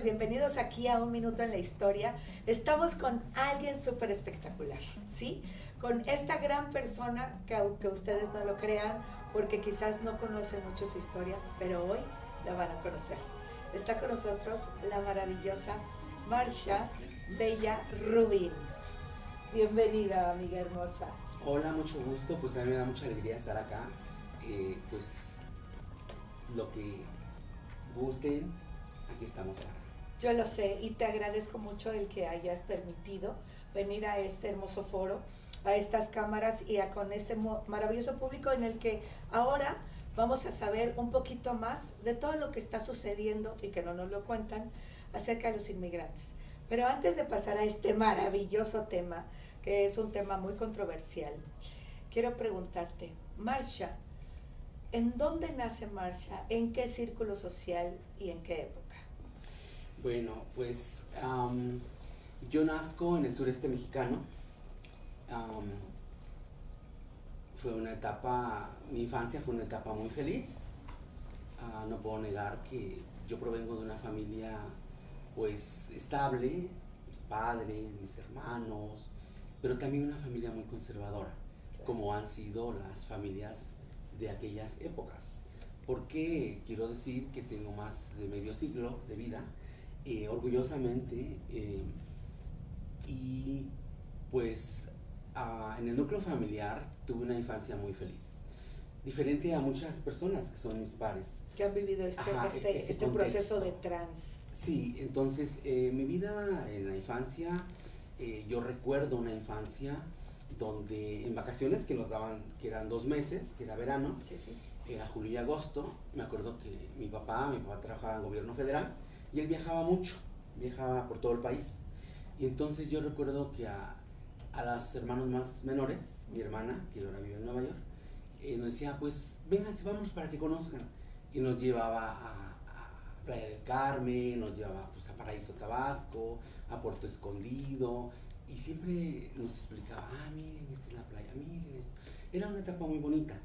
bienvenidos aquí a Un Minuto en la Historia. Estamos con alguien súper espectacular, ¿sí? Con esta gran persona que aunque ustedes no lo crean, porque quizás no conocen mucho su historia, pero hoy la van a conocer. Está con nosotros la maravillosa Marsha Bella Rubin. Bienvenida, amiga hermosa. Hola, mucho gusto, pues a mí me da mucha alegría estar acá, pues lo que gusten, aquí estamos ahora. Yo lo sé y te agradezco mucho el que hayas permitido venir a este hermoso foro, a estas cámaras y con este maravilloso público en el que ahora vamos a saber un poquito más de todo lo que está sucediendo y que no nos lo cuentan acerca de los inmigrantes. Pero antes de pasar a este maravilloso tema, que es un tema muy controversial, quiero preguntarte, Marsha, ¿en dónde nace Marsha? ¿En qué círculo social y en qué época? Bueno, pues yo nazco en el sureste mexicano. Fue una etapa, mi infancia fue una etapa muy feliz. No puedo negar que yo provengo de una familia pues estable, mis padres, mis hermanos, pero también una familia muy conservadora, como han sido las familias de aquellas épocas. Porque quiero decir que tengo más de medio siglo de vida, orgullosamente, y pues en el núcleo familiar tuve una infancia muy feliz, diferente a muchas personas que son mis pares. Que han vivido este proceso de trans. Sí, entonces mi vida en la infancia, yo recuerdo una infancia donde en vacaciones que nos daban, que eran 2 meses, que era verano, Sí, sí. era julio y agosto. Me acuerdo que mi papá trabajaba en gobierno federal y él viajaba mucho, viajaba por todo el país. Y entonces yo recuerdo que a los hermanos más menores, mi hermana, que ahora vive en Nueva York, nos decía, pues vénganse, vamos para que conozcan. Y nos llevaba a Playa del Carmen, nos llevaba pues a Paraíso Tabasco, a Puerto Escondido, y siempre nos explicaba, miren, esta es la playa, miren esto. Era una etapa muy bonita.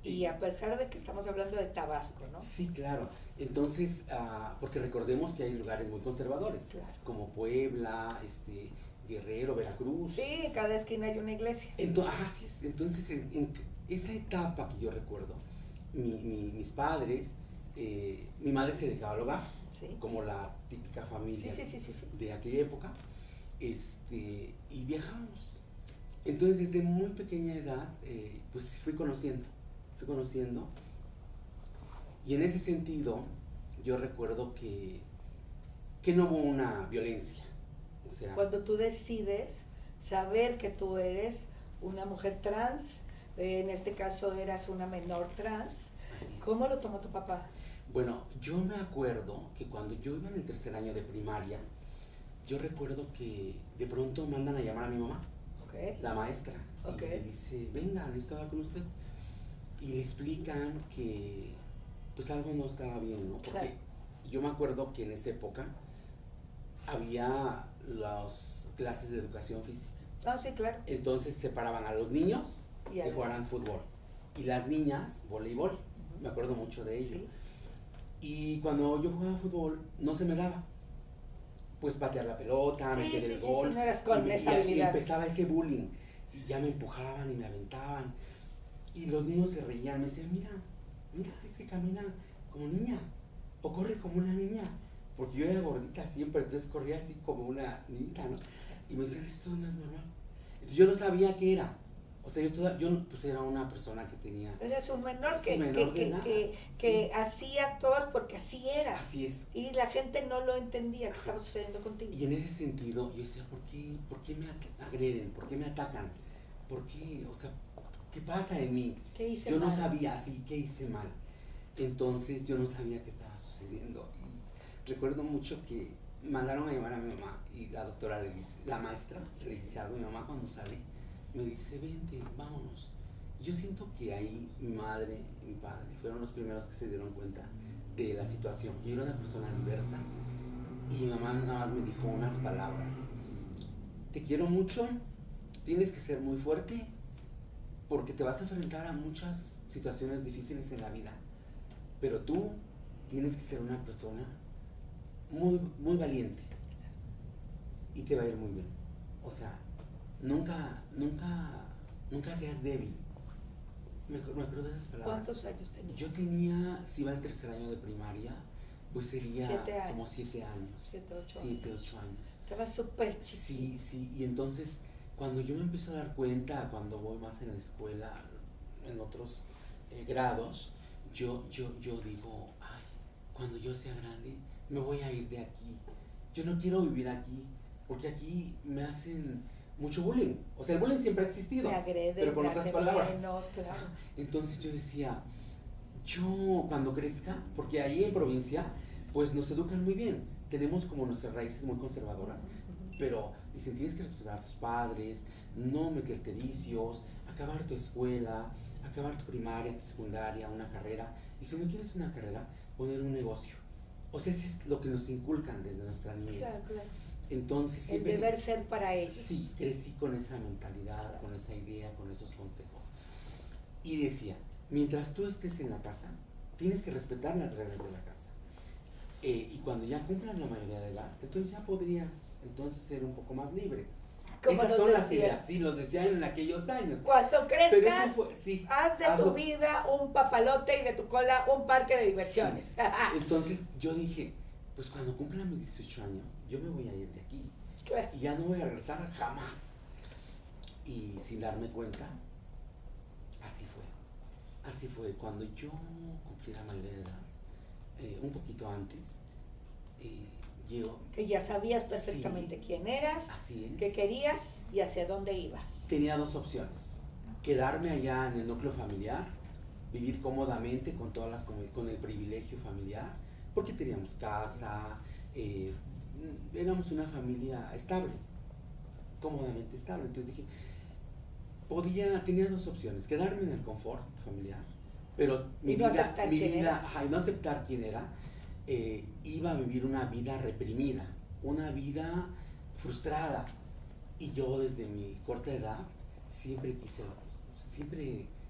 Y a pesar de que estamos hablando de Tabasco, ¿no? Sí, claro. Entonces, porque recordemos que hay lugares muy conservadores, claro, como Puebla, Guerrero, Veracruz. Sí, en cada esquina hay una iglesia. Así es. Entonces, en esa etapa que yo recuerdo, mis padres, mi madre se dedicaba al hogar, sí, como la típica familia sí. de aquella época, y viajábamos. Entonces, desde muy pequeña edad, pues fui conociendo, y en ese sentido, yo recuerdo que no hubo una violencia. O sea, cuando tú decides saber que tú eres una mujer trans, en este caso eras una menor trans, ¿cómo lo tomó tu papá? Bueno, yo me acuerdo que cuando yo iba en el 3er año de primaria, yo recuerdo que de pronto mandan a llamar a mi mamá, la maestra, y le dice, venga, necesito hablar con usted. Y le explican que pues algo no estaba bien, ¿no? Porque claro, yo me acuerdo que en esa época había las clases de educación física. Sí, claro. Entonces separaban a los niños que jugaran fútbol y las niñas voleibol. Me acuerdo mucho de ello. Sí. Y cuando yo jugaba fútbol no se me daba. Pues patear la pelota, meter el gol. Sí, no eras con esa habilidad. Y empezaba ese bullying. Y ya me empujaban y me aventaban. Y los niños se reían, me decían, mira, es que camina como niña, o corre como una niña, porque yo era gordita siempre, entonces corría así como una niñita, ¿no? Y me decían, esto no es normal. Entonces yo no sabía qué era, o sea, yo pues era una persona que tenía... Eres un menor que así actuabas porque así eras. Así es. Y la gente no lo entendía que estaba sucediendo contigo. Y en ese sentido, yo decía, ¿por qué me agreden? ¿Por qué me atacan? ¿Por qué? O sea, ¿qué pasa en mí? ¿Qué hice yo mal? No sabía, así, ¿qué hice mal? Entonces yo no sabía qué estaba sucediendo. Y recuerdo mucho que mandaron a llamar a mi mamá y la doctora le dice, la maestra le dice algo a mi mamá cuando sale, me dice, vente, vámonos. Y yo siento que ahí mi madre y mi padre fueron los primeros que se dieron cuenta de la situación. Yo era una persona diversa y mi mamá nada más me dijo unas palabras: te quiero mucho, tienes que ser muy fuerte porque te vas a enfrentar a muchas situaciones difíciles en la vida, pero tú tienes que ser una persona muy, muy valiente y te va a ir muy bien. O sea, nunca seas débil. Me acuerdo de esas palabras. ¿Cuántos años tenías? Yo tenía, si iba en tercer año de primaria, pues sería 7 años. como 7 años. 7, 8 años. Estabas súper chiquito. Sí, y entonces cuando yo me empiezo a dar cuenta, cuando voy más en la escuela, en otros grados, yo digo, ay, cuando yo sea grande, me voy a ir de aquí. Yo no quiero vivir aquí, porque aquí me hacen mucho bullying. O sea, el bullying siempre ha existido, Me agreden, pero con me otras hacen palabras. menos, claro. Entonces yo decía, yo cuando crezca, porque ahí en provincia, pues nos educan muy bien. Tenemos como nuestras raíces muy conservadoras, pero dicen, tienes que respetar a tus padres, no meterte vicios, acabar tu escuela, acabar tu primaria, tu secundaria, una carrera. Y si no quieres una carrera, poner un negocio. O sea, eso es lo que nos inculcan desde nuestra niñez. Claro, claro. Entonces El siempre, deber ser para ellos. sí, crecí con esa mentalidad, con esa idea, con esos consejos. Y decía, mientras tú estés en la casa, tienes que respetar las reglas de la casa. Y cuando ya cumplas la mayoría de edad, entonces ya podrías entonces ser un poco más libre. Como Esas nos son las decían. ideas, sí, los decían en aquellos años. Cuando Pero crezcas, eso fue, sí, haz de hazlo. tu vida un papalote y de tu cola un parque de diversiones. Sí. Entonces yo dije, pues cuando cumpla mis 18 años, yo me voy a ir de aquí. Claro. Y ya no voy a regresar jamás. Y sin darme cuenta, así fue. Así fue. Cuando yo cumplí la mayoría de edad, un poquito antes, yo... Que ya sabías perfectamente quién eras, Así es. qué querías y hacia dónde ibas. Tenía dos opciones. Quedarme allá en el núcleo familiar, vivir cómodamente con con el privilegio familiar, porque teníamos casa, éramos una familia estable, cómodamente estable. Entonces dije, tenía dos opciones, quedarme en el confort familiar, pero Y no aceptar quién eras. y no aceptar quién era, iba a vivir una vida reprimida, una vida frustrada. Y yo desde mi corta edad siempre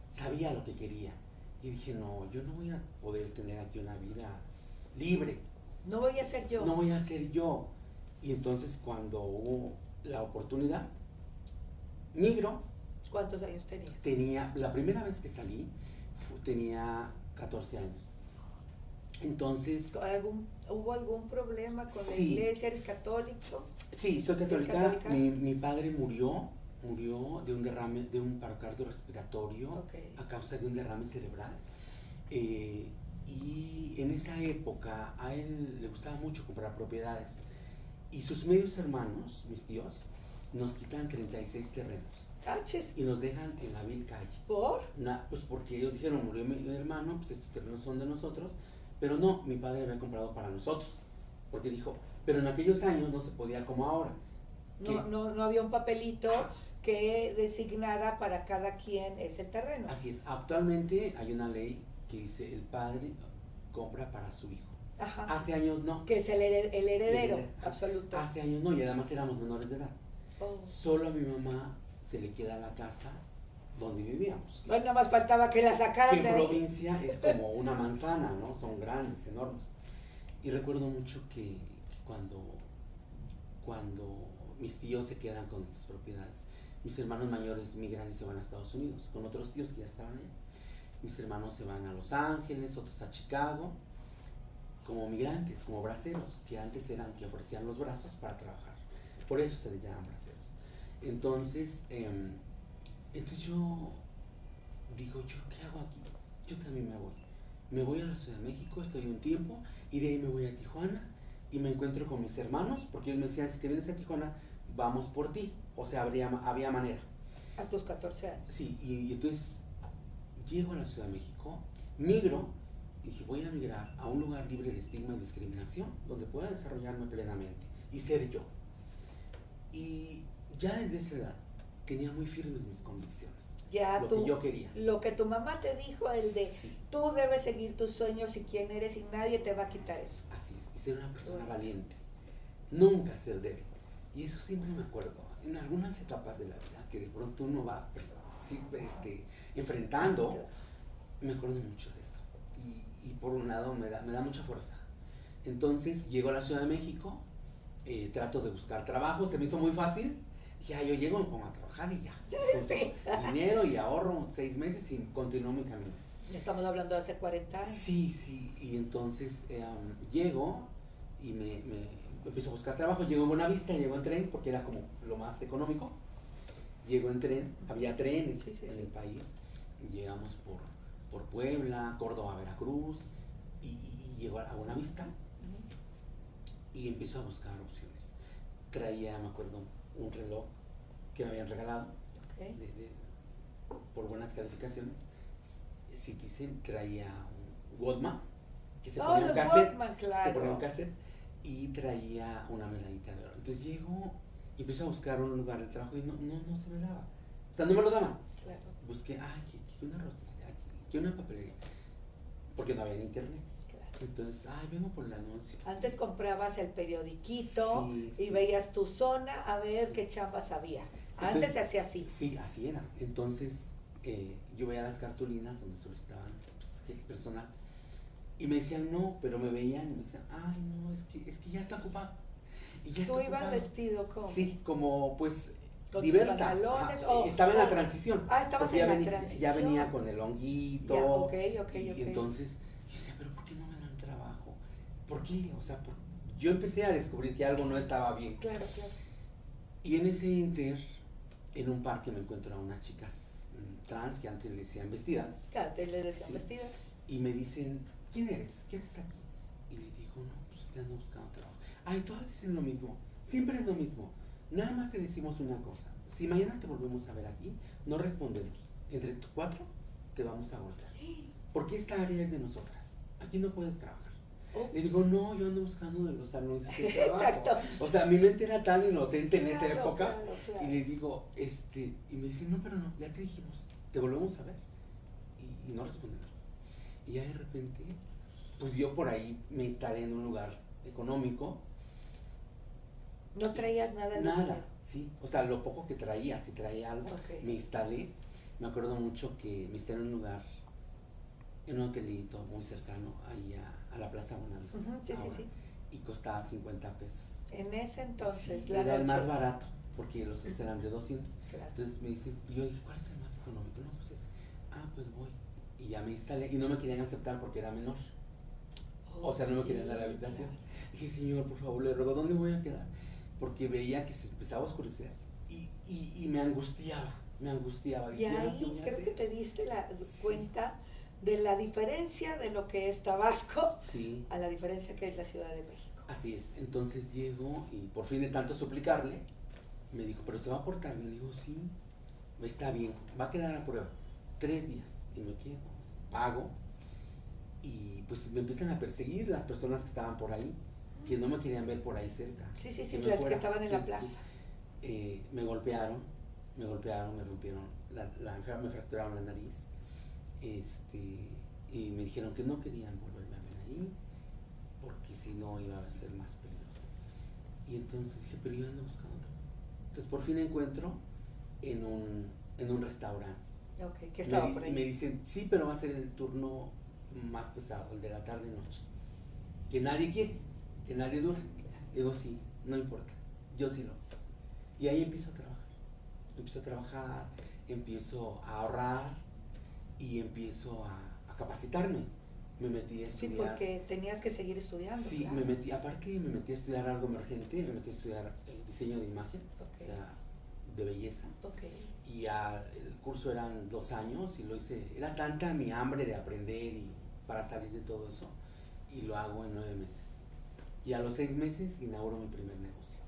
sabía lo que quería. Y dije, no, yo no voy a poder tener aquí una vida libre. No voy a ser yo. No voy a ser yo. Y entonces cuando hubo la oportunidad, migro. ¿Cuántos años tenías? La primera vez que salí, tenía 14 años. Entonces... ¿Hubo algún problema con la Sí. iglesia? ¿Eres católico? Sí, soy católica. católica? Mi padre murió de un derrame, de un paro cardiorrespiratorio, Okay. a causa de un derrame cerebral. Y en esa época a él le gustaba mucho comprar propiedades. Y sus medios hermanos, mis tíos, nos quitan 36 terrenos ¿Caches? y nos dejan en la vil calle. ¿Por? Pues porque ellos dijeron, murió mi hermano, pues estos terrenos son de nosotros. Pero no, mi padre había comprado para nosotros. Porque dijo, pero en aquellos años no se podía como ahora. No había un papelito que designara para cada quien ese terreno. Así es, actualmente hay una ley que dice el padre compra para su hijo. Ajá. Hace años no. Que es el heredero absoluto. Hace años no, y además éramos menores de edad. Oh. Solo a mi mamá se le queda la casa donde vivíamos. Bueno, nada más faltaba que la sacaran Que de en ahí. provincia es como una manzana, ¿no? Son grandes, enormes. Y recuerdo mucho que cuando mis tíos se quedan con estas propiedades, mis hermanos mayores migran y se van a Estados Unidos, con otros tíos que ya estaban ahí. Mis hermanos se van a Los Ángeles, otros a Chicago, como migrantes, como braceros, que antes eran que ofrecían los brazos para trabajar. Por eso se les llaman braceros. Entonces yo digo, ¿yo qué hago aquí? Yo también me voy. Me voy a la Ciudad de México, estoy un tiempo, y de ahí me voy a Tijuana, y me encuentro con mis hermanos, porque ellos me decían, si te vienes a Tijuana, vamos por ti. O sea, había manera. A tus 14 años. Sí, y entonces llego a la Ciudad de México, migro, y dije, voy a migrar a un lugar libre de estigma y discriminación, donde pueda desarrollarme plenamente y ser yo. Y ya desde esa edad tenía muy firmes mis convicciones. Ya lo tú, que yo quería. Lo que tu mamá te dijo, el de Sí. tú debes seguir tus sueños y quién eres y nadie te va a quitar eso. Así es, y ser una persona Bueno. valiente, nunca ser débil. Y eso siempre me acuerdo, en algunas etapas de la vida que de pronto uno va enfrentando, me acuerdo mucho de eso. Y por un lado me da mucha fuerza. Entonces llego a la Ciudad de México, trato de buscar trabajo, se me hizo muy fácil. Ya yo llego, me pongo a trabajar y ya. Sí. Dinero y ahorro 6 meses y continúo mi camino. Estamos hablando de hace 40 años. Sí, y entonces llego y me empiezo a buscar trabajo. Llego en Buenavista, llego en tren porque era como lo más económico. Llego en tren, había trenes en el país. Llegamos por Puebla, Córdoba, Veracruz y llego a Buenavista y empiezo a buscar opciones. Traía, me acuerdo, un reloj que me habían regalado por buenas calificaciones. Citizen traía un Walkman que se ponía un cassette, Walkman, claro. se ponía un cassette y traía una medallita de oro. Entonces llego y empiezo a buscar un lugar de trabajo y no se me daba. O sea, no me lo daban. Claro. Busqué, que una rosticería, que una papelería, porque no había internet. Entonces, vengo por el anuncio. Antes comprabas el periodiquito sí, y veías tu zona a ver qué chambas había. Antes Entonces, se hacía así. Sí, así era. Entonces, yo veía las cartulinas donde solicitaban personal y me decían no, pero me veían y me decían, no, es que ya está ocupado. Y ya ¿Tú está ibas ocupado. Vestido como? Sí, como pues ¿Con diversa. pantalones? Estaba en la transición. Estabas en la transición. Ya venía con el honguito. Ya, ok. Y entonces yo decía, pero ¿por qué no me dan trabajo? ¿Por qué? O sea, yo empecé a descubrir que algo no estaba bien. Claro. Y en ese inter, en un parque me encuentro a unas chicas trans que antes le decían vestidas. Antes les decían vestidas. Y me dicen, ¿quién eres? ¿Qué haces aquí? Y le digo, no, pues te ando buscando trabajo. Todas dicen lo mismo, siempre es lo mismo. Nada más te decimos una cosa, si mañana te volvemos a ver aquí, no respondemos. Entre 4 te vamos a golpear. Porque esta área es de nosotras, aquí no puedes trabajar. Le digo, no, yo ando buscando de los anuncios de trabajo. Exacto. O sea, mi mente era tan inocente en esa época. Claro. Y le digo, y me dice, no, pero no, ya te dijimos, te volvemos a ver. Y no respondemos. Y ya de repente, pues yo por ahí me instalé en un lugar económico. ¿No traías nada de Nada, dinero? sí. O sea, lo poco que traía, si traía algo, me instalé. Me acuerdo mucho que me instalé en un lugar, en un hotelito muy cercano, ahí a la Plaza Buenavista. Sí. Y costaba 50 pesos. En ese entonces, sí, era el más barato, porque los otros eran de 200. Claro. Entonces me dicen, yo dije, ¿cuál es el más económico? No, pues ese. Pues voy. Y ya me instalé, y no me querían aceptar porque era menor. O sea, no me querían dar la habitación. Claro. Dije, señor, por favor, le ruego, ¿dónde voy a quedar? Porque veía que se empezaba a oscurecer y me angustiaba. Y ahí creo que te diste cuenta de la diferencia de lo que es Tabasco a la diferencia que es la Ciudad de México. Así es. Entonces llego y por fin de tanto suplicarle, me dijo, ¿pero se va a portar bien? Le digo, sí, está bien, va a quedar a prueba. 3 días y me quedo, pago y pues me empiezan a perseguir las personas que estaban por ahí, que no me querían ver por ahí cerca. Sí, las que estaban en la plaza. Me golpearon, me rompieron, me fracturaron la nariz, y me dijeron que no querían volverme a ver ahí, porque si no iba a ser más peligroso. Y entonces dije, pero yo ando buscando otro. Entonces por fin encuentro en un restaurante. ¿Qué estaba por ahí? Y me dicen, sí, pero va a ser el turno más pesado, el de la tarde y noche. Que nadie quiere, que nadie dura. Digo, sí, no importa, yo sí lo quiero. Y ahí empiezo a trabajar, empiezo a ahorrar y empiezo a capacitarme. Me metí a estudiar. Sí, porque tenías que seguir estudiando. Sí, claro. me metí a estudiar algo emergente, me metí a estudiar diseño de imagen, o sea, de belleza. Y el curso eran 2 años y lo hice, era tanta mi hambre de aprender y para salir de todo eso, y lo hago en 9 meses. Y a los 6 meses inauguro mi primer negocio.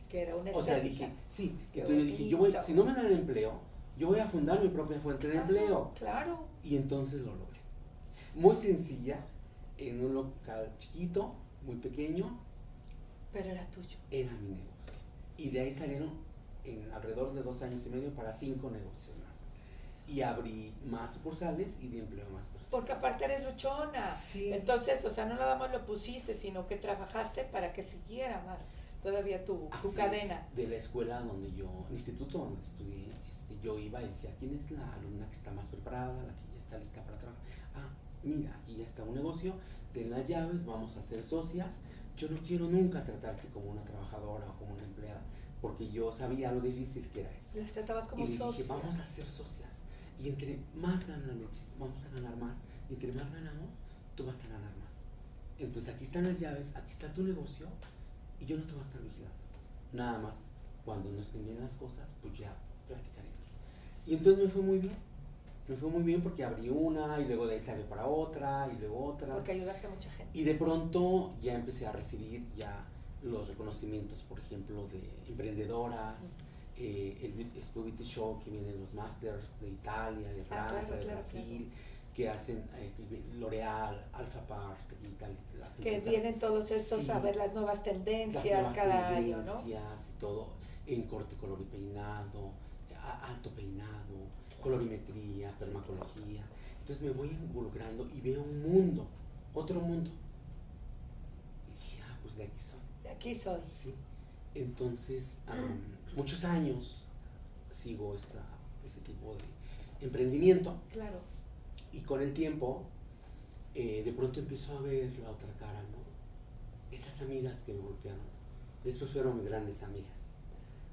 Que era una estética. O sea, dije, sí, entonces yo dije, si no me dan empleo, yo voy a fundar mi propia fuente de empleo. Claro. Y entonces lo logré. Muy sencilla, en un local chiquito, muy pequeño. Pero era tuyo. Era mi negocio. Y de ahí salieron en alrededor de 2 años y medio para 5 negocios más. Y abrí más sucursales y di empleo a más personas. Porque aparte eres luchona. Sí. Entonces, o sea, no nada más lo pusiste, sino que trabajaste para que siguiera más todavía tu cadena. De la escuela instituto donde estudié, yo iba y decía, ¿quién es la alumna que está más preparada, la que ya está lista para trabajar? mira, aquí ya está un negocio, ten las llaves, vamos a ser socias. Yo no quiero nunca tratarte como una trabajadora o como una empleada, porque yo sabía lo difícil que era eso. Las tratabas como y le socias. dije, vamos a ser socias. Y entre más ganas, Lechis, vamos a ganar más. Y entre más ganamos, tú vas a ganar más. Entonces aquí están las llaves, aquí está tu negocio, y yo no te voy a estar vigilando. Nada más, cuando no estén bien las cosas, pues ya platicaremos. Y entonces me fue muy bien. Me fue muy bien porque abrí una y luego de ahí salió para otra y luego otra. Porque ayudaste a mucha gente. Y de pronto ya empecé a recibir ya los reconocimientos, por ejemplo, de emprendedoras, el Beauty Show, que vienen los Masters de Italia, de Francia, de Brasil, que hacen L'Oreal, Alpha Part y tal. Que vienen todos estos a ver las nuevas tendencias cada año, ¿no? Y todo, en corte, color y peinado, alto peinado, colorimetría, permacología. Entonces me voy involucrando y veo un mundo, otro mundo. Y dije, pues de aquí soy. De aquí soy. Sí. Entonces, muchos años sigo este tipo de emprendimiento. Claro. Y con el tiempo, de pronto empiezo a ver la otra cara, ¿no? Esas amigas que me golpearon, después fueron mis grandes amigas.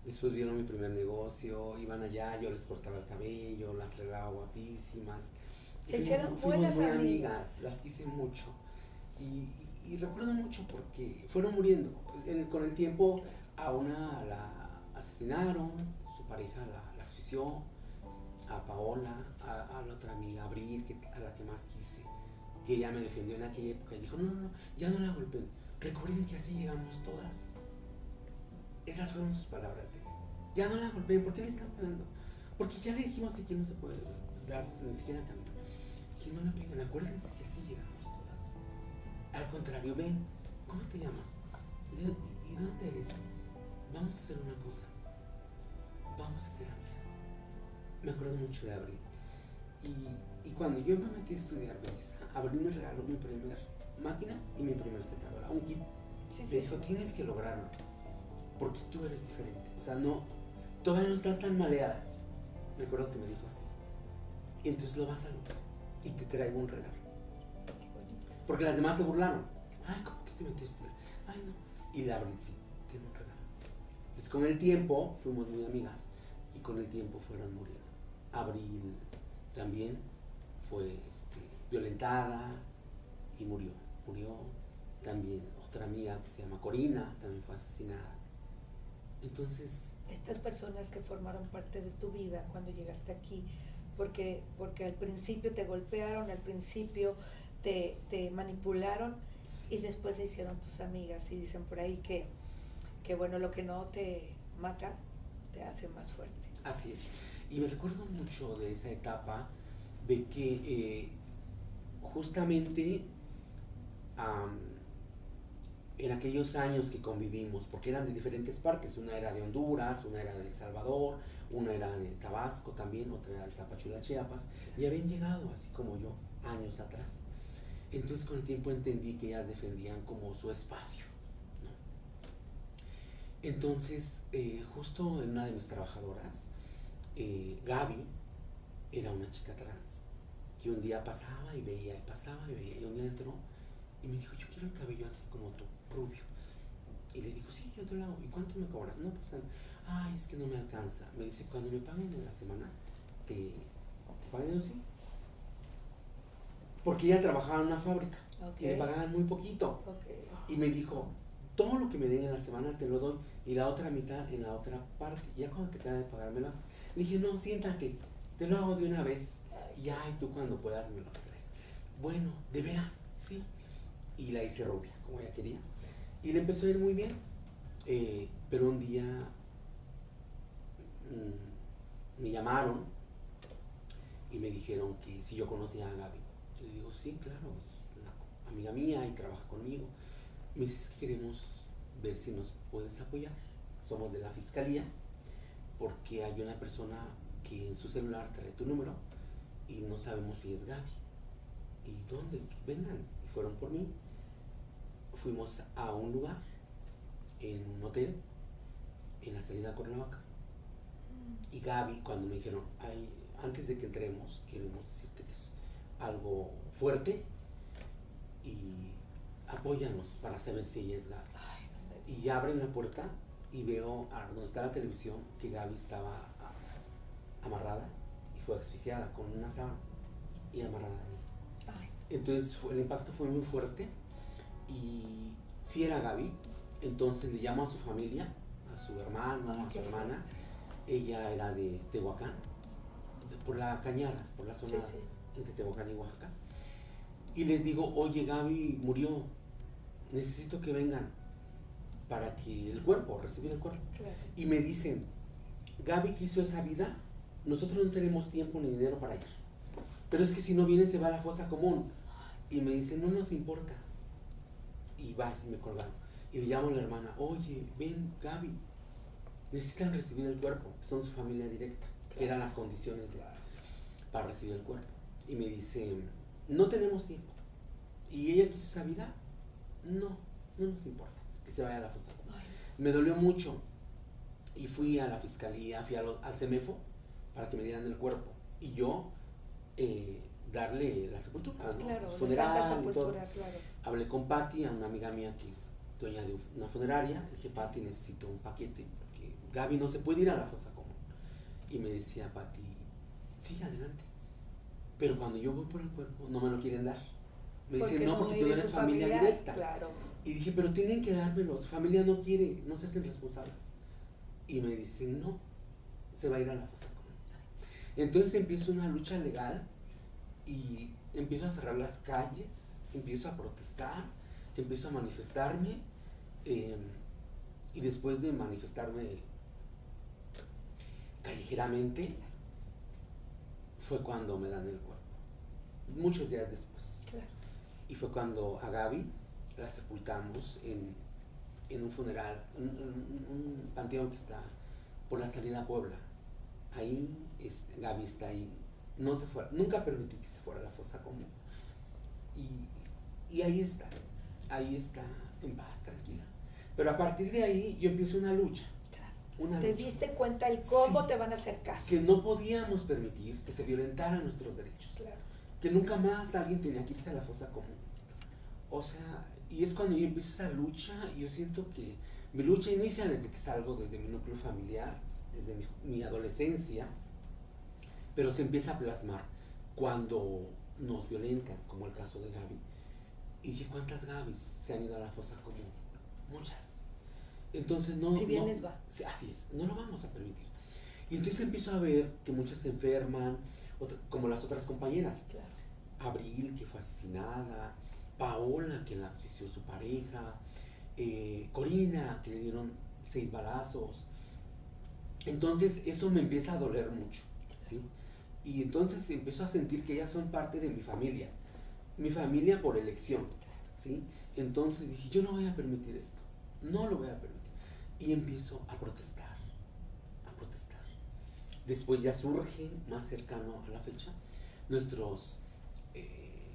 Después vieron mi primer negocio, iban allá, yo les cortaba el cabello, las arreglaba guapísimas. Se hicieron buenas muy amigas. Las quise mucho. Y recuerdo mucho porque fueron muriendo. Con el tiempo a una la asesinaron, su pareja la asfixió, a Paola, a la otra amiga, Abril, a la que más quise, que ella me defendió en aquella época y dijo, no, ya no la golpeen. Recuerden que así llegamos todas. Esas fueron sus palabras de ella. Ya no la golpeen, ¿por qué le están pegando? Porque ya le dijimos que aquí no se puede dar ni siquiera caminar. Que no la peguen, acuérdense que así llegamos todas. Al contrario, ven, ¿cómo te llamas? ¿Y dónde eres? Vamos a hacer una cosa. Vamos a ser amigas. Me acuerdo mucho de Abril. Y cuando yo me metí a estudiar belleza, Abril me regaló mi primer máquina y mi primer secadora, un kit. Me dijo, tienes que lograrlo, porque tú eres diferente. O sea, todavía no estás tan maleada. Me acuerdo que me dijo así. Y entonces lo vas a lograr. Y te traigo un regalo. Porque las demás se burlaron. Ay, ¿cómo que se metió a estudiar? Ay, no. Y la Abril sí, tiene un regalo. Entonces con el tiempo fuimos muy amigas. Y con el tiempo fueron muriendo. Abril también fue violentada y murió. Murió también otra amiga que se llama Corina, también fue asesinada. Entonces, estas personas que formaron parte de tu vida cuando llegaste aquí, porque al principio te golpearon, al principio te manipularon, sí, y después se hicieron tus amigas, y dicen por ahí que bueno, lo que no te mata te hace más fuerte. Así es. Y me recuerdo mucho de esa etapa de que justamente en aquellos años que convivimos, porque eran de diferentes partes, una era de Honduras, una era de El Salvador, una era de Tabasco también, otra era de Tapachula, Chiapas, y habían llegado, así como yo, años atrás. Entonces con el tiempo entendí que ellas defendían como su espacio, ¿no? Entonces, justo en una de mis trabajadoras, Gaby era una chica trans, que un día pasaba y veía, y un día entró y me dijo, yo quiero el cabello así como tú, rubio. Y le digo, sí, yo te lo hago. ¿Y cuánto me cobras? No, pues tanto. Ay, es que no me alcanza. Me dice, cuando me paguen en la semana, te paguen así. Porque ella trabajaba en una fábrica, okay, y le pagaban muy poquito. Okay. Y me dijo, todo lo que me den en la semana te lo doy, y la otra mitad en la otra parte. Y ya cuando te acabe de pagar, me lo haces. Le dije, no, siéntate, te lo hago de una vez. Y ay, tú cuando puedas me los traes. Bueno, de veras, sí. Y la hice rubia, como ella quería. Y le empezó a ir muy bien. Pero un día me llamaron y me dijeron que si yo conocía a Gaby. Y le digo, sí, claro, es una amiga mía y trabaja conmigo. Me dice, es que queremos ver si nos puedes apoyar. Somos de la fiscalía, porque hay una persona que en su celular trae tu número y no sabemos si es Gaby. ¿Y dónde? Pues vengan. Y fueron por mí. Fuimos a un lugar, en un hotel, en la salida a Cuernavaca. Y Gaby, cuando me dijeron, ay, antes de que entremos, queremos decirte que algo fuerte y apóyanos para saber si ella es Gaby. Y abren la puerta y veo donde está la televisión que Gaby estaba amarrada y fue asfixiada con una sábana y amarrada ahí. Entonces el impacto fue muy fuerte y sí era Gaby. Entonces le llamo a su familia, a su hermano, a su hermana. Ella era de Tehuacán, por la Cañada, por la zona entre Tehuacán y Oaxaca. Y les digo, oye, Gaby murió, necesito que vengan para que recibir el cuerpo. Claro. Y me dicen, Gaby quiso esa vida, nosotros no tenemos tiempo ni dinero para ir. Pero es que si no vienen se va a la fosa común. Y me dicen, no nos importa. Y va, y me colgaron. Y le llamo a la hermana, oye, ven, Gaby, necesitan recibir el cuerpo. Son su familia directa, que eran las condiciones para recibir el cuerpo. Y me dice, no tenemos tiempo. ¿Y ella quiso esa vida? No nos importa que se vaya a la fosa común. Me dolió mucho y fui a la fiscalía, fui al CEMEFO para que me dieran el cuerpo. Y yo darle la sepultura, ¿no? Claro, funeral y todo. Claro. Hablé con Patti, a una amiga mía que es dueña de una funeraria. Le dije, Patti, necesito un paquete porque Gaby no se puede ir a la fosa común. Y me decía Patti, sí, adelante. Pero cuando yo voy por el cuerpo no me lo quieren dar. Me dicen, no, porque tú no eres familia directa. Claro. Y dije, pero tienen que dármelo, su familia no quiere, no se hacen responsables. Y me dicen, no, se va a ir a la fosa común. Entonces empiezo una lucha legal y empiezo a cerrar las calles, empiezo a protestar, empiezo a manifestarme, y después de manifestarme callejeramente, fue cuando me dan el cuerpo, muchos días después. Claro. Y fue cuando a Gaby la sepultamos en un funeral, un panteón que está por la salida a Puebla. Ahí Gaby está ahí. No se fue, nunca permití que se fuera a la fosa común. Y ahí está en paz, tranquila. Pero a partir de ahí yo empiezo una lucha. Claro. Te diste cuenta el cómo te van a hacer caso. Que no podíamos permitir que se violentaran nuestros derechos. Claro. Que nunca más alguien tenía que irse a la fosa común. O sea, y es cuando yo empiezo esa lucha, y yo siento que mi lucha inicia desde que salgo, desde mi núcleo familiar, desde mi adolescencia, pero se empieza a plasmar cuando nos violentan, como el caso de Gaby. Y dije, ¿cuántas Gabys se han ido a la fosa común? Muchas. Entonces no... Si bien les va. Así es, no lo vamos a permitir. Y entonces empiezo a ver que muchas se enferman, como las otras compañeras. Claro. Abril, que fue asesinada, Paola, que la asfixió su pareja, Corina, que le dieron 6 balazos. Entonces eso me empieza a doler mucho, ¿sí? Y entonces empiezo a sentir que ellas son parte de mi familia por elección, ¿sí? Entonces dije, yo no voy a permitir esto, no lo voy a permitir. Y empiezo a protestar. Después ya surge, más cercano a la fecha,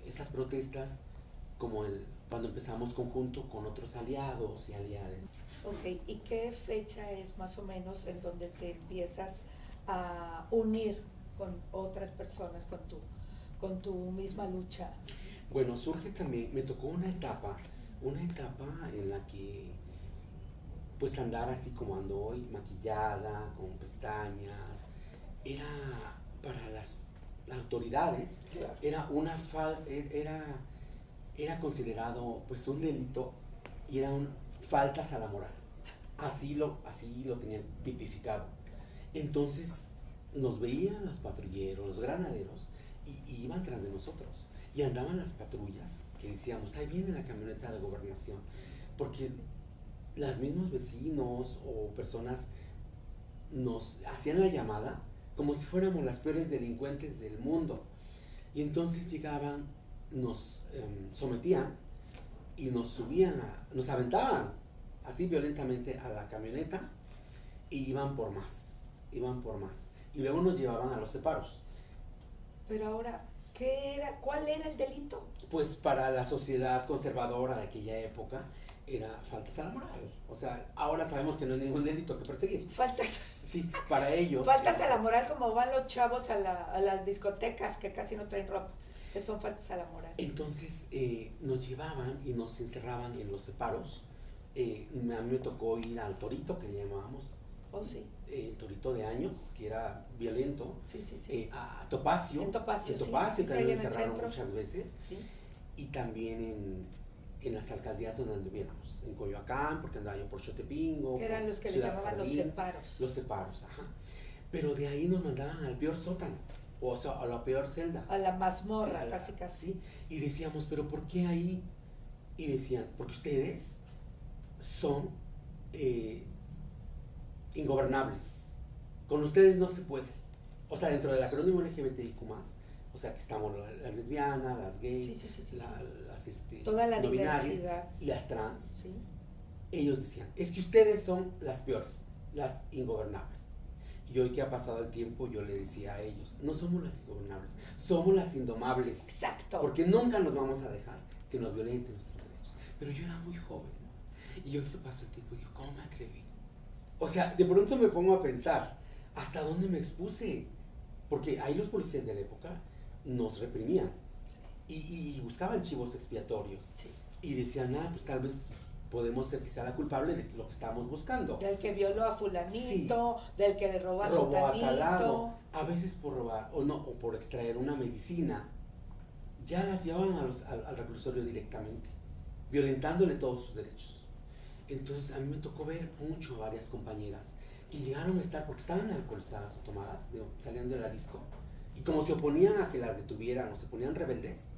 esas protestas, como cuando empezamos conjunto con otros aliados y aliadas. Ok, ¿y qué fecha es más o menos en donde te empiezas a unir con otras personas, con tu misma lucha? Bueno, surge también, me tocó una etapa en la que pues andar así como ando hoy, maquillada, con pestañas, era para las autoridades, claro. Era considerado pues un delito y eran faltas a la moral. Así lo tenían tipificado. Entonces nos veían los patrulleros, los granaderos, y iban tras de nosotros. Y andaban las patrullas que decíamos, ahí viene la camioneta de gobernación. Porque los mismos vecinos o personas nos hacían la llamada como si fuéramos las peores delincuentes del mundo. Y entonces llegaban, nos sometían y nos subían, nos aventaban así violentamente a la camioneta y iban por más. Y luego nos llevaban a los separos. Pero ahora, ¿cuál era el delito? Pues para la sociedad conservadora de aquella época era faltas a la moral. O sea, ahora sabemos que no hay ningún delito que perseguir. Faltas. Sí, para ellos. Faltas a la moral, como van los chavos a las discotecas que casi no traen ropa. Que son faltas a la moral. Entonces nos llevaban y nos encerraban en los separos. A mí me tocó ir al torito, que le llamábamos. Oh, sí. El torito de años, que era violento. Sí, sí, sí. A Topacio. En Topacio, sí. También Sí, me en el encerraron centro. muchas veces. Sí. Y también en las alcaldías donde anduviéramos. En Coyoacán, porque andaba yo por Xotepingo. Que eran los que le Ciudad llamaban Jardín, los separos. Los separos, ajá. Pero de ahí nos mandaban al peor sótano. O sea, a la peor celda. A la mazmorra, Sí, casi casi. Sí, y decíamos, ¿pero por qué ahí? Y decían, porque ustedes son ingobernables. Con ustedes no se puede. O sea, dentro del acrónimo LGBTIQ+, o sea, que estamos las lesbianas, las gays, Sí, sí, sí, sí, las toda la no binarias diversidad. y las trans. Sí. Ellos decían, es que ustedes son las peores, las ingobernables. Y hoy que ha pasado el tiempo, yo le decía a ellos, no somos las ingobernables, somos las indomables. Exacto. Porque nunca nos vamos a dejar que nos violenten nuestros derechos. Pero yo era muy joven, ¿no? Y hoy que pasó el tiempo, digo, ¿cómo me atreví? O sea, de pronto me pongo a pensar, ¿hasta dónde me expuse? Porque ahí los policías de la época nos reprimían. Y buscaban chivos expiatorios. Sí. Y decían, pues tal vez podemos ser que sea la culpable de lo que estábamos buscando. Del que violó a fulanito, del que le robó a Robó a sotanito. talado, a veces por robar o por extraer una medicina, ya las llevaban al reclusorio directamente, violentándole todos sus derechos. Entonces a mí me tocó ver mucho a varias compañeras que llegaron a estar, porque estaban alcoholizadas o tomadas, salían de la disco, y como se oponían a que las detuvieran o se ponían rebeldes,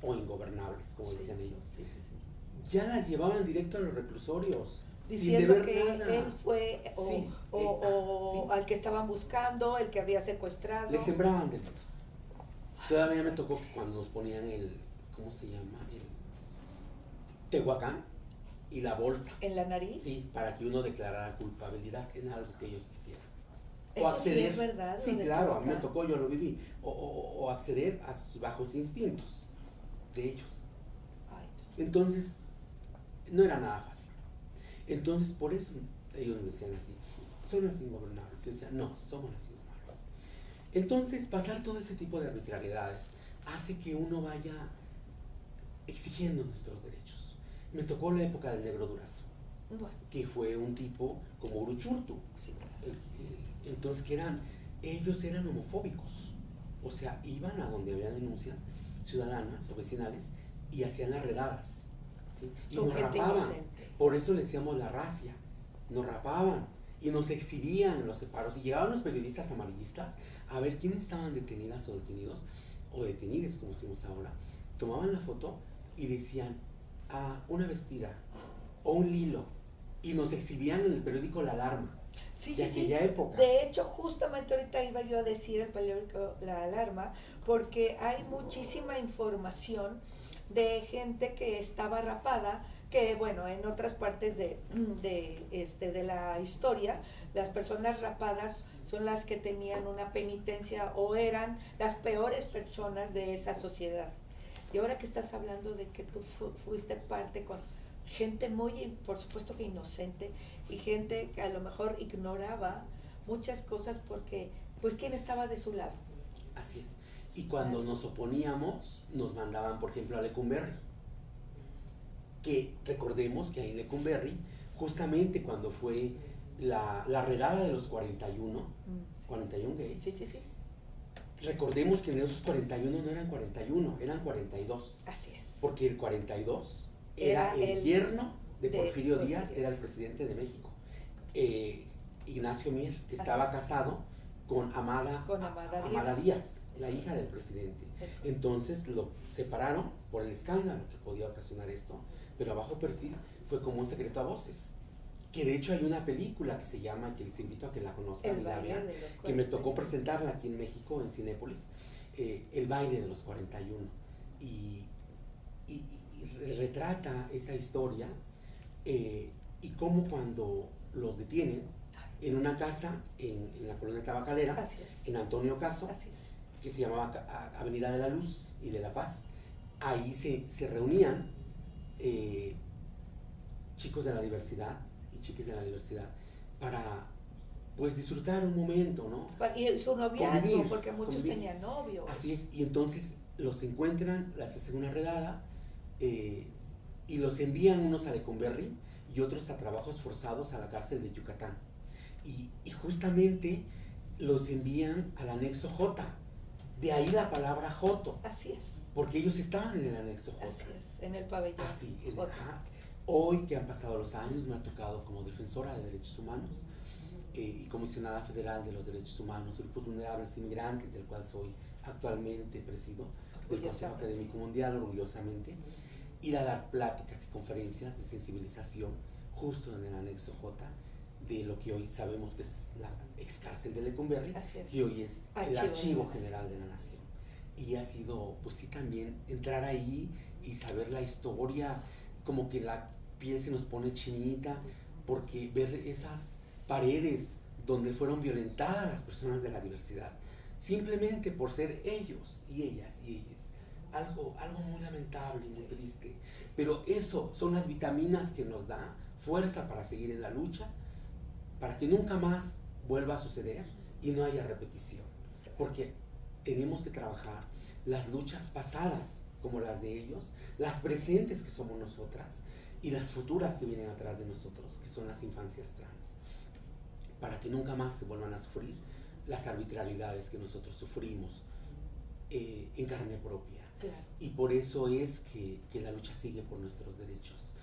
o ingobernables, como decían ellos, Sí, sí, sí. ya las llevaban directo a los reclusorios. Diciendo sin deber que nada. él fue Sí, o sí. al que estaban buscando, el que había secuestrado. Le sembraban delitos. Todavía me tocó que cuando nos ponían ¿cómo se llama? El tehuacán y la bolsa. ¿En la nariz? Sí, para que uno declarara culpabilidad en algo que ellos quisieran. Eso sí es verdad. Sí, lo del claro, a mí me tehuacán. tocó, yo lo viví. O acceder a sus bajos instintos de ellos. Ay, no. Entonces, no era nada fácil. Entonces, por eso ellos me decían así, son las ingobernables. Yo decía, no, somos las ingobernables. Entonces, pasar todo ese tipo de arbitrariedades hace que uno vaya exigiendo nuestros derechos. Me tocó la época del Negro Durazo, Bueno, que fue un tipo como Uruchurtu. sí, claro. Entonces, ellos eran homofóbicos. O sea, iban a donde había denuncias ciudadanas o vecinales y hacían las redadas. ¿Sí? Y Con nos gente rapaban. inocente. Por eso le decíamos la racia. Nos rapaban y nos exhibían en los separos. Y llegaban los periodistas amarillistas a ver quiénes estaban detenidas o detenidos, o detenides, como decimos ahora. Tomaban la foto y decían, una vestida o un hilo. Y nos exhibían en el periódico La Alarma. Sí, De sí, sí. aquella época. De hecho, justamente ahorita iba yo a decir el periódico La Alarma, porque hay muchísima información de gente que estaba rapada, que bueno, en otras partes de la historia, las personas rapadas son las que tenían una penitencia o eran las peores personas de esa sociedad. Y ahora que estás hablando de que tú fuiste parte con gente muy, por supuesto que inocente, y gente que a lo mejor ignoraba muchas cosas porque, pues, ¿quién estaba de su lado? Así es. Y cuando nos oponíamos, nos mandaban, por ejemplo, a Lecumberri. Que recordemos que ahí en Lecumberri, justamente cuando fue la redada de los 41, 41 gays, Sí, sí, sí. recordemos que en esos 41 no eran 41, eran 42. Así es. Porque el 42 era el yerno de Porfirio Díaz, era el presidente de México. Ignacio Mier, que estaba casado con Amada Díaz, la hija del presidente. Entonces lo separaron por el escándalo que podía ocasionar esto, pero a bajo perfil fue como un secreto a voces. Que de hecho hay una película que se llama, que les invito a que la conozcan y la vean, que me tocó presentarla aquí en México, en Cinépolis, El baile de los 41. Y retrata esa historia y cómo cuando los detienen en una casa en la colonia Tabacalera, en Antonio Caso, que se llamaba Avenida de la Luz y de la Paz, ahí se reunían chicos de la diversidad y chicas de la diversidad para pues disfrutar un momento, ¿no? Y su noviazgo, Convivir, porque muchos convivir. tenían novio. Así es, y entonces los encuentran, les hacen una redada y los envían unos a Lecumberri y otros a trabajos forzados a la cárcel de Yucatán. Y justamente los envían al anexo J, de ahí la palabra Joto, Así es, porque ellos estaban en el anexo J. así es, en el pabellón. Así, J. hoy que han pasado los años me ha tocado como defensora de derechos humanos y comisionada federal de los derechos humanos, grupos vulnerables inmigrantes, del cual soy actualmente presido del Consejo Académico Mundial, orgullosamente, ir a dar pláticas y conferencias de sensibilización justo en el anexo J de lo que hoy sabemos que es la ex cárcel de Lecumberri y hoy es el Archivo General de la Nación. Y ha sido, pues sí, también entrar ahí y saber la historia, como que la piel se nos pone chinita, porque ver esas paredes donde fueron violentadas las personas de la diversidad, simplemente por ser ellos y ellas y ellas, algo muy lamentable y muy triste, pero eso son las vitaminas que nos da fuerza para seguir en la lucha, para que nunca más vuelva a suceder y no haya repetición, porque tenemos que trabajar las luchas pasadas como las de ellos, las presentes que somos nosotras y las futuras que vienen atrás de nosotros, que son las infancias trans, para que nunca más se vuelvan a sufrir las arbitrariedades que nosotros sufrimos en carne propia. Claro. Y por eso es que la lucha sigue por nuestros derechos.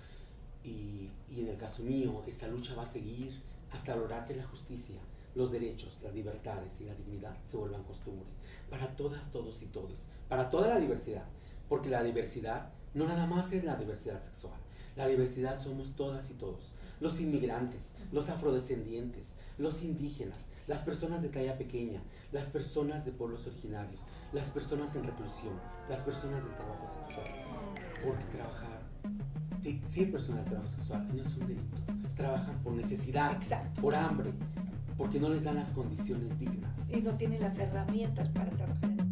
Y en el caso mío, esa lucha va a seguir hasta lograr que la justicia, los derechos, las libertades y la dignidad se vuelvan costumbre para todas, todos y todes, para toda la diversidad, porque la diversidad no nada más es la diversidad sexual, la diversidad somos todas y todos, los inmigrantes, los afrodescendientes, los indígenas, las personas de talla pequeña, las personas de pueblos originarios, las personas en reclusión, las personas del trabajo sexual, porque trabajar, si hay personas del trabajo sexual no es un delito, trabajan por necesidad, exacto, por hambre, porque no les dan las condiciones dignas. Y no tienen las herramientas para trabajar en